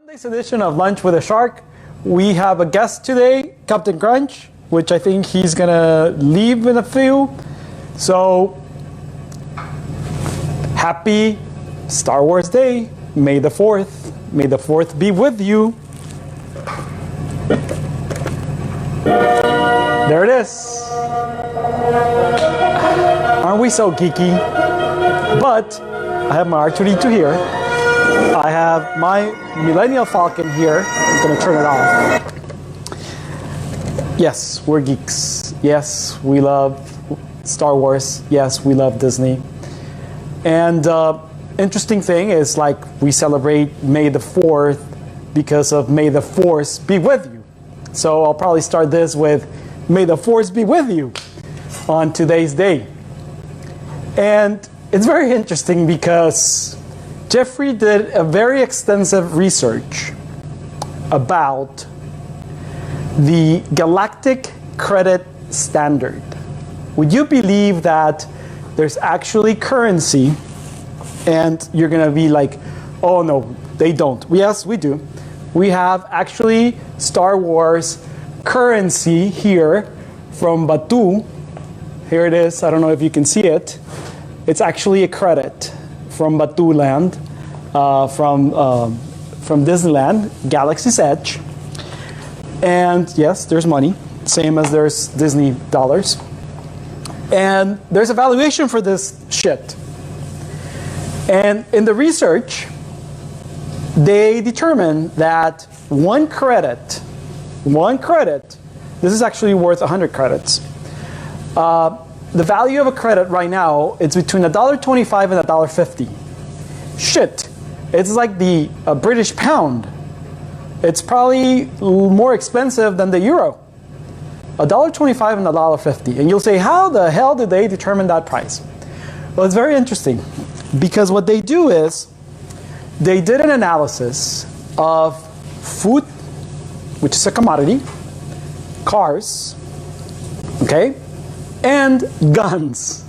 Monday's edition of Lunch with a Shark. We have a guest today, Captain Crunch, which I think he's gonna leave in a few. So, happy Star Wars Day, May the 4th. May the 4th be with you. There it is. Aren't we so geeky? But I have my R2-D2 here. I have my Millennial Falcon here. I'm gonna turn it off. Yes, we're geeks. Yes, we love Star Wars. Yes, we love Disney. And interesting thing is, like, we celebrate May the 4th because of May the Force be with you. So I'll probably start this with May the Force be with you on today's day. And it's very interesting because Jeffrey did a very extensive research about the Galactic Credit Standard. Would you believe that there's actually currency? And you're gonna be like, oh no, they don't. Yes, we do. We have actually Star Wars currency here from Batuu. Here it is. I don't know if you can see it. It's actually a credit from Batuu Land, from Disneyland, Galaxy's Edge. And yes, there's money, same as there's Disney dollars. And there's a valuation for this shit. And in the research, they determined that one credit, this is actually worth 100 credits. The value of a credit right now, it's between $1.25 and $1.50. Shit, it's like the British pound. It's probably more expensive than the euro. $1.25 and $1.50. And you'll say, how the hell did they determine that price? Well, it's very interesting because what they do is they did an analysis of food, which is a commodity, cars, okay, and guns.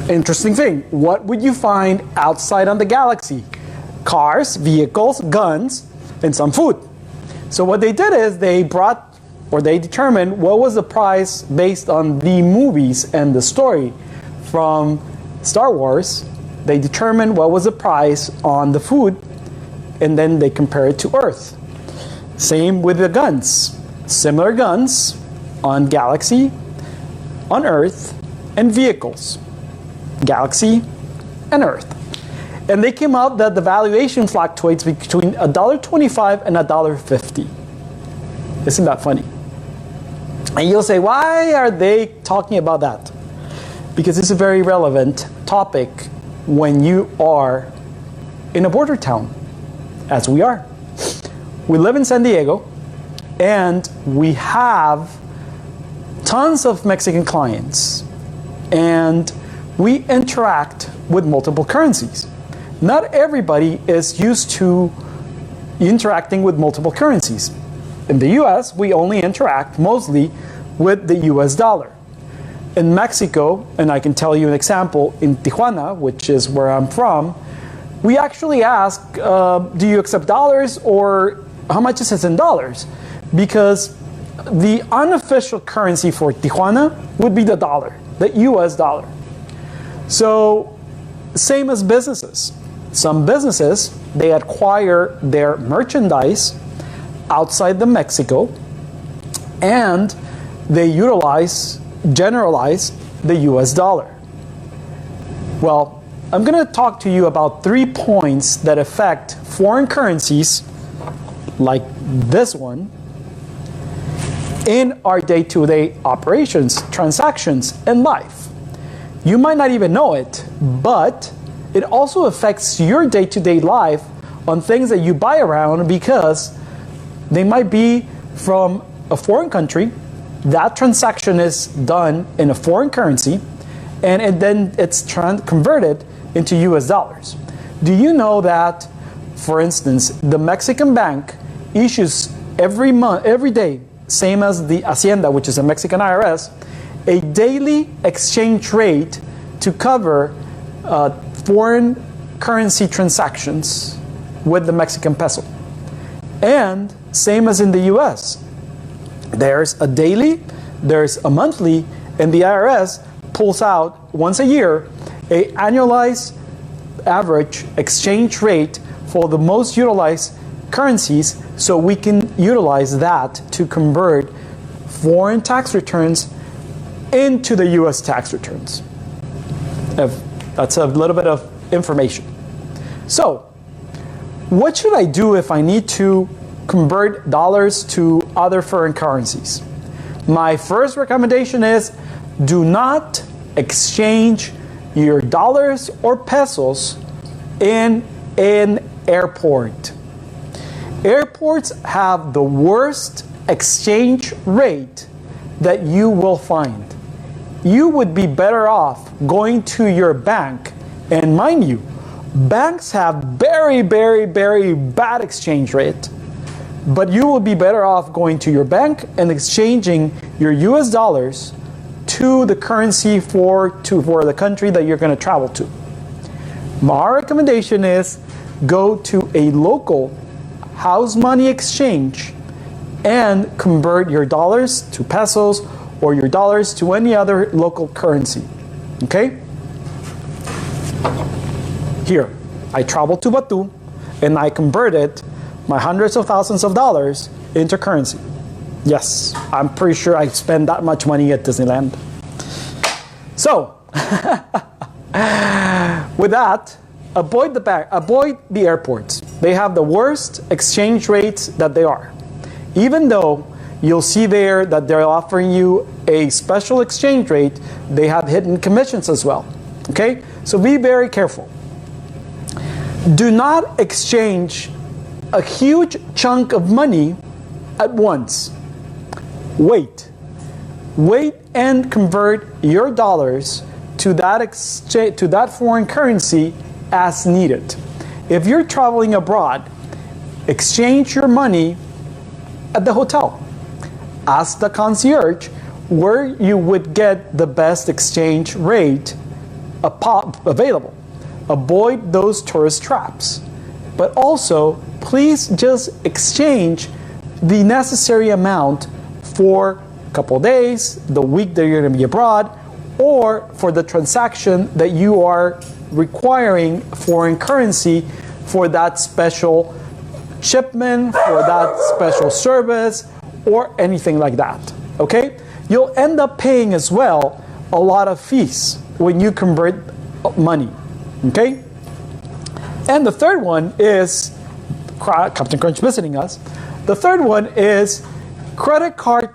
Interesting thing. What would you find outside on the galaxy? Cars, vehicles, guns, and some food. So what they did is they determined what was the price based on the movies and the story from Star Wars. They determined what was the price on the food, and then they compare it to Earth. Same with the guns. Similar guns on Galaxy, on Earth, and vehicles. Galaxy and Earth. And they came out that the valuation fluctuates between $1.25 and $1.50. Isn't that funny? And you'll say, why are they talking about that? Because it's a very relevant topic when you are in a border town, as we are. We live in San Diego, and we have tons of Mexican clients, and we interact with multiple currencies. Not everybody is used to interacting with multiple currencies. In the US, we only interact mostly with the US dollar. In Mexico, and I can tell you an example, in Tijuana, which is where I'm from, we actually ask, do you accept dollars, or how much is it in dollars? Because the unofficial currency for Tijuana would be the dollar, the US dollar. So, same as businesses. Some businesses, they acquire their merchandise outside the Mexico, and they generalize the US dollar. Well, I'm going to talk to you about 3 points that affect foreign currencies, like this one, in our day-to-day operations, transactions, and life. You might not even know it, but it also affects your day-to-day life on things that you buy around, because they might be from a foreign country. That transaction is done in a foreign currency, and then it's converted into US dollars. Do you know that, for instance, the Mexican bank issues every day, same as the Hacienda, which is a Mexican IRS, a daily exchange rate to cover foreign currency transactions with the Mexican peso. And same as in the US. There's a daily, there's a monthly, and the IRS pulls out once a year a annualized average exchange rate for the most utilized currencies, so we can utilize that to convert foreign tax returns into the US tax returns. That's a little bit of information. So, what should I do if I need to convert dollars to other foreign currencies? My first recommendation is do not exchange your dollars or pesos in an airport. Airports have the worst exchange rate that you will find. You would be better off going to your bank, and mind you, banks have very, very, very bad exchange rate, but you will be better off going to your bank and exchanging your US dollars to the currency for the country that you're going to travel to. My recommendation is go to a local house money exchange and convert your dollars to pesos or your dollars to any other local currency. Okay? Here, I traveled to Batu and I converted my hundreds of thousands of dollars into currency. Yes, I'm pretty sure I spent that much money at Disneyland. So, with that, avoid the airports. They have the worst exchange rates that they are. Even though you'll see there that they're offering you a special exchange rate, they have hidden commissions as well. Okay? So be very careful. Do not exchange a huge chunk of money at once. Wait and convert your dollars to that foreign currency as needed. If you're traveling abroad, exchange your money at the hotel. Ask the concierge where you would get the best exchange rate available. Avoid those tourist traps. But also, please just exchange the necessary amount for a couple of days, the week that you're going to be abroad, or for the transaction that you are requiring foreign currency for that special shipment, for that special service, or anything like that. Okay? You'll end up paying as well a lot of fees when you convert money. Okay? And the third one is Captain Crunch visiting us. The third one is credit card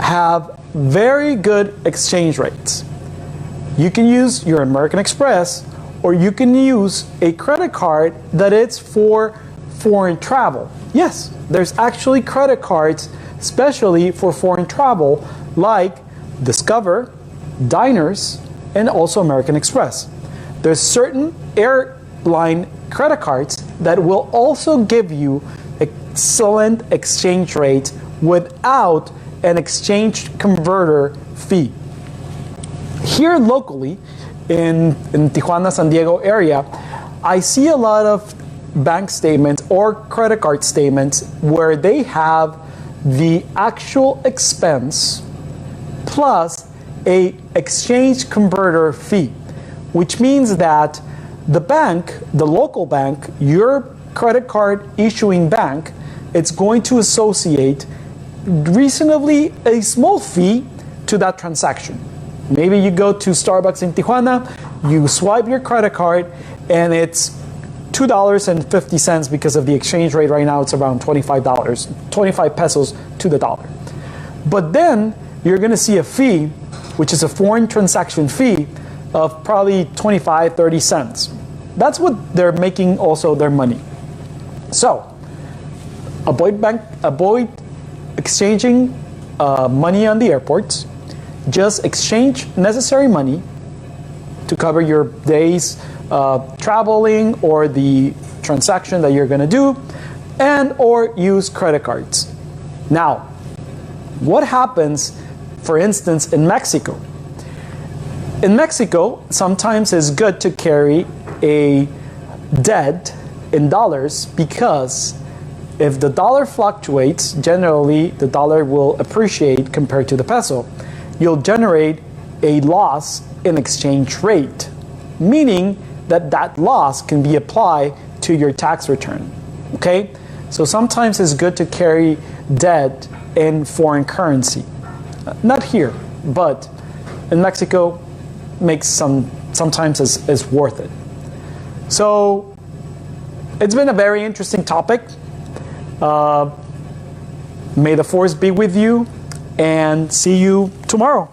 have very good exchange rates. You can use your American Express, or you can use a credit card that is for foreign travel. Yes, there's actually credit cards especially for foreign travel, like Discover, Diners, and also American Express. There's certain airline credit cards that will also give you excellent exchange rates without an exchange converter fee. Here locally, in Tijuana, San Diego area, I see a lot of bank statements or credit card statements where they have the actual expense plus a exchange converter fee, which means that the bank, the local bank, your credit card issuing bank, it's going to associate reasonably a small fee to that transaction. Maybe you go to Starbucks in Tijuana, you swipe your credit card, and it's $2.50 because of the exchange rate right now. It's around $25 pesos to the dollar. But then you're going to see a fee, which is a foreign transaction fee of probably 25-30 cents. That's what they're making also their money. So avoid exchanging money on the airports. Just exchange necessary money to cover your days traveling or the transaction that you're going to do, and or use credit cards. Now, what happens, for instance, in Mexico? In Mexico, sometimes it's good to carry a debt in dollars because if the dollar fluctuates, generally the dollar will appreciate compared to the peso. You'll generate a loss in exchange rate, meaning that that loss can be applied to your tax return. Okay? So sometimes it's good to carry debt in foreign currency. Not here, but in Mexico, makes sometimes is worth it. So it's been a very interesting topic. May the force be with you, and see you tomorrow.